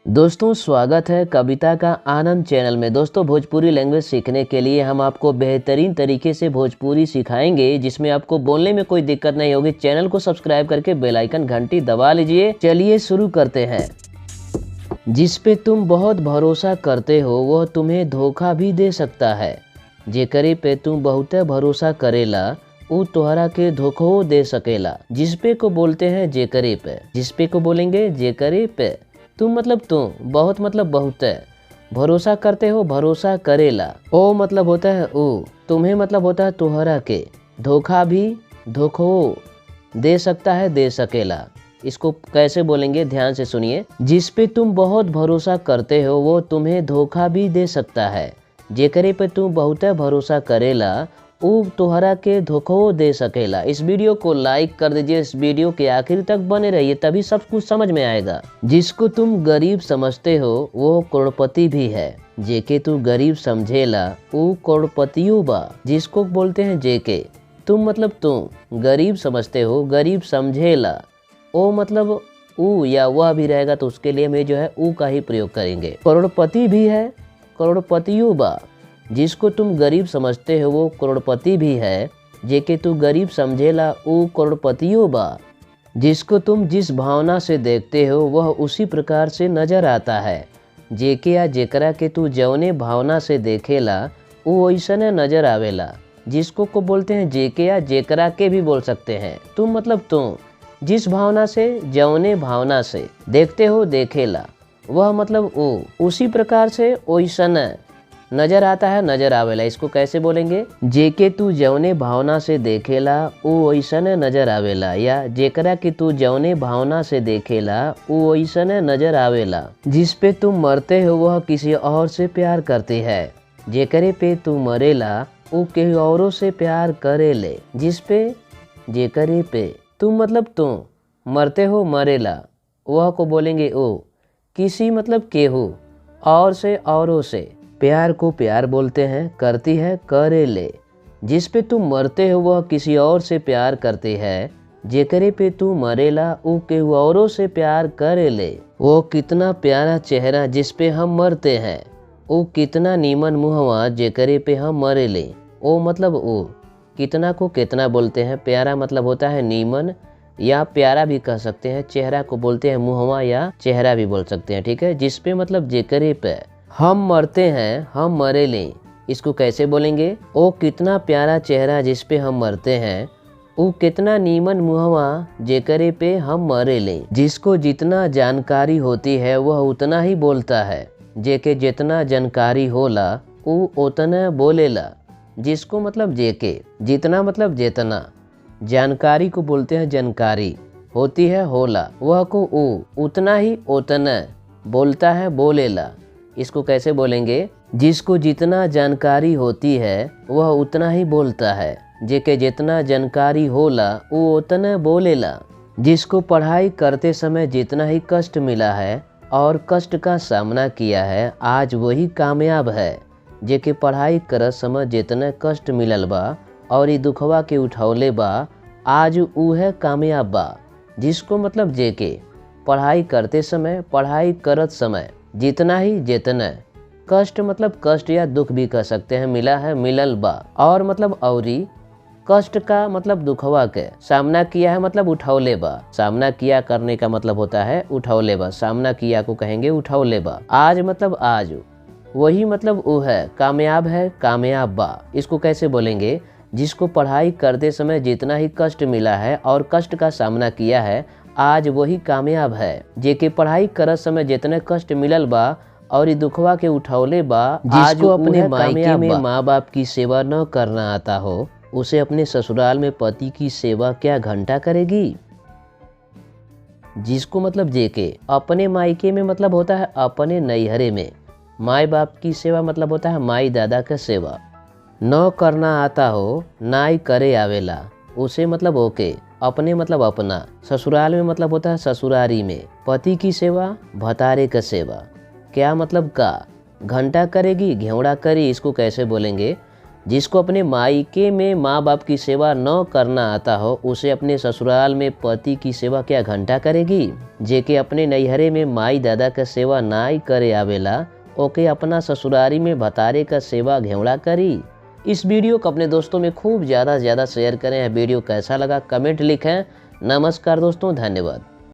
दोस्तों स्वागत है कविता का आनंद चैनल में। दोस्तों भोजपुरी लैंग्वेज सीखने के लिए हम आपको बेहतरीन तरीके से भोजपुरी सिखाएंगे, जिसमें आपको बोलने में कोई दिक्कत नहीं होगी। चैनल को सब्सक्राइब करके बेल आइकन घंटी दबा लीजिए। चलिए शुरू करते हैं। जिस पे तुम बहुत भरोसा करते हो वह तुम्हें धोखा भी दे सकता है। जेकरे पे तुम बहुत भरोसा करेला वो तोहरा के धोखो दे सकेला। जिस पे को बोलते हैं जेकरे पे। जिस पे को बोलेंगे जेकरे पे। तुम मतलब तुम, बहुत मतलब बहुत है, भरोसा करते हो भरोसा करेला। ओ मतलब होता है ओ, तुम्हें मतलब होता है तोहरा के, धोखा भी धोखो दे सकता है दे सकेला। इसको कैसे बोलेंगे ध्यान से सुनिए। जिस पे तुम बहुत भरोसा करते हो वो तुम्हें धोखा भी दे सकता है। जेकरे पे तुम बहुत भरोसा करेला वो तोहरा के धोखो दे सकेला। इस वीडियो को लाइक कर दीजिए। इस वीडियो के आखिर तक बने रहिए, तभी सब कुछ समझ में आएगा। जिसको तुम गरीब समझते हो वो करोड़पति भी है। जेके तू गरीब समझेला वो करोड़पतियों बा। जिसको बोलते हैं जेके। तुम मतलब तुम गरीब समझते हो गरीब समझेला, ओ मतलब ऊ या वह भी रहेगा तो उसके लिए मैं जो है ऊ का ही प्रयोग करेंगे। करोड़पति भी है, करोड़पतियों बा। जिसको तुम गरीब समझते हो वो करोड़पति भी है। जेके तू गरीब समझेला वो करोड़पतियों बा। जिसको तुम जिस भावना से देखते हो वह उसी प्रकार से नजर आता है। जेके या जेकरा के तू जौने भावना से देखेला वो वैसने नजर आवेला। जिसको को बोलते हैं जेके या जेकरा के भी बोल सकते हैं। तुम मतलब तुम जिस भावना से जौने भावना से देखते हो देखेला वह मतलब वो उसी प्रकार से वैसने नजर आता है नजर आवेला। इसको कैसे बोलेंगे? जेके तू जौने भावना से देखेला वो वैसने नजर आवेला, या जेकरा के तू जौने भावना से देखेला वो वैसने नजर आवेला। जिस पे तुम मरते हो वह किसी और से प्यार करती है। जेकरे पे तू मरेला वो किसी औरों से प्यार करेले। जिस पे जेकरे पे तुम मतलब तुम मरते हो मरेला वह को बोलेंगे ओ। किसी मतलब केहू और से औरों से प्यार को प्यार बोलते हैं, करती है करेले। जिस पे तुम मरते हो वह किसी और से प्यार करती है। जेकरे पे तू मरेला वो केहू औरों से प्यार करेले। वो कितना प्यारा चेहरा जिस पे हम मरते हैं, वो कितना नीमन मुहवा जेकरे पे हम मरेले। ओ मतलब ओ, कितना को कितना बोलते हैं। प्यारा मतलब होता है नीमन या प्यारा भी कह सकते हैं। चेहरा को बोलते हैं मुहवा या चेहरा भी बोल सकते हैं, ठीक है। जिस पे मतलब जेकरे पे हम मरते हैं हम मरेले। इसको कैसे बोलेंगे? ओ कितना प्यारा चेहरा जिस पे हम मरते हैं, वो कितना नीमन मुहवा जेकरे पे हम मरेले। जिसको जितना जानकारी होती है वह उतना ही बोलता है। जेके जितना जानकारी होला वो उतना बोलेला। जिसको मतलब जेके, जितना मतलब जितना, जानकारी को बोलते हैं जानकारी, होती है होला, वह को उतना ही उतना बोलता है बोलेला। इसको कैसे बोलेंगे? जिसको जितना जानकारी होती है वह उतना ही बोलता है। जेके जितना जानकारी होला वो उतना बोलेला। जिसको पढ़ाई करते समय जितना ही कष्ट मिला है और कष्ट का सामना किया है आज वही कामयाब है। जेके पढ़ाई करत समय जितना कष्ट मिलल बा और ये दुखवा के उठौले बा आज ऊ है कामयाब बा। जिसको मतलब जेके पढ़ाई करते समय पढ़ाई करत समय जितना ही जितना कष्ट मतलब कष्ट या दुख भी कह सकते हैं मिला है मिलल बा, और मतलब औरी कष्ट का मतलब दुखवा के सामना किया है मतलब उठौले बा। सामना किया करने का मतलब होता है उठौले बा। सामना किया को कहेंगे उठौले बा। आज मतलब आज वही मतलब वो है कामयाब है कामयाब बा। इसको कैसे बोलेंगे? जिसको पढ़ाई करते समय जितना ही कष्ट मिला है और कष्ट का सामना किया है आज वही कामयाब है। जेके पढ़ाई करत समय जितने कष्ट मिलल बा और दुखवा के उठौले बा। आज अपने मायके में माँ बाप की सेवा न करना आता हो उसे अपने ससुराल में पति की सेवा क्या घंटा करेगी। जिसको मतलब जेके अपने मायके में मतलब होता है अपने नैहरे में, माँ बाप की सेवा मतलब होता है माई दादा का सेवा न करना आता हो नाई करे आवेला उसे मतलब ओके। अपने मतलब अपना, ससुराल में मतलब होता है ससुरारी में, पति की सेवा भतारे का सेवा क्या मतलब का घंटा करेगी घेवड़ा करी। इसको कैसे बोलेंगे? जिसको अपने मायके में माँ बाप की सेवा न करना आता हो, उसे अपने ससुराल में पति की सेवा क्या घंटा करेगी। जेके अपने नैहरे में माई दादा का सेवा नाई करे आवेला, ओके अपना ससुरारी में भतारे का सेवा घेवड़ा करी। इस वीडियो को अपने दोस्तों में खूब ज़्यादा शेयर करें। वीडियो कैसा लगा कमेंट लिखें। नमस्कार दोस्तों, धन्यवाद।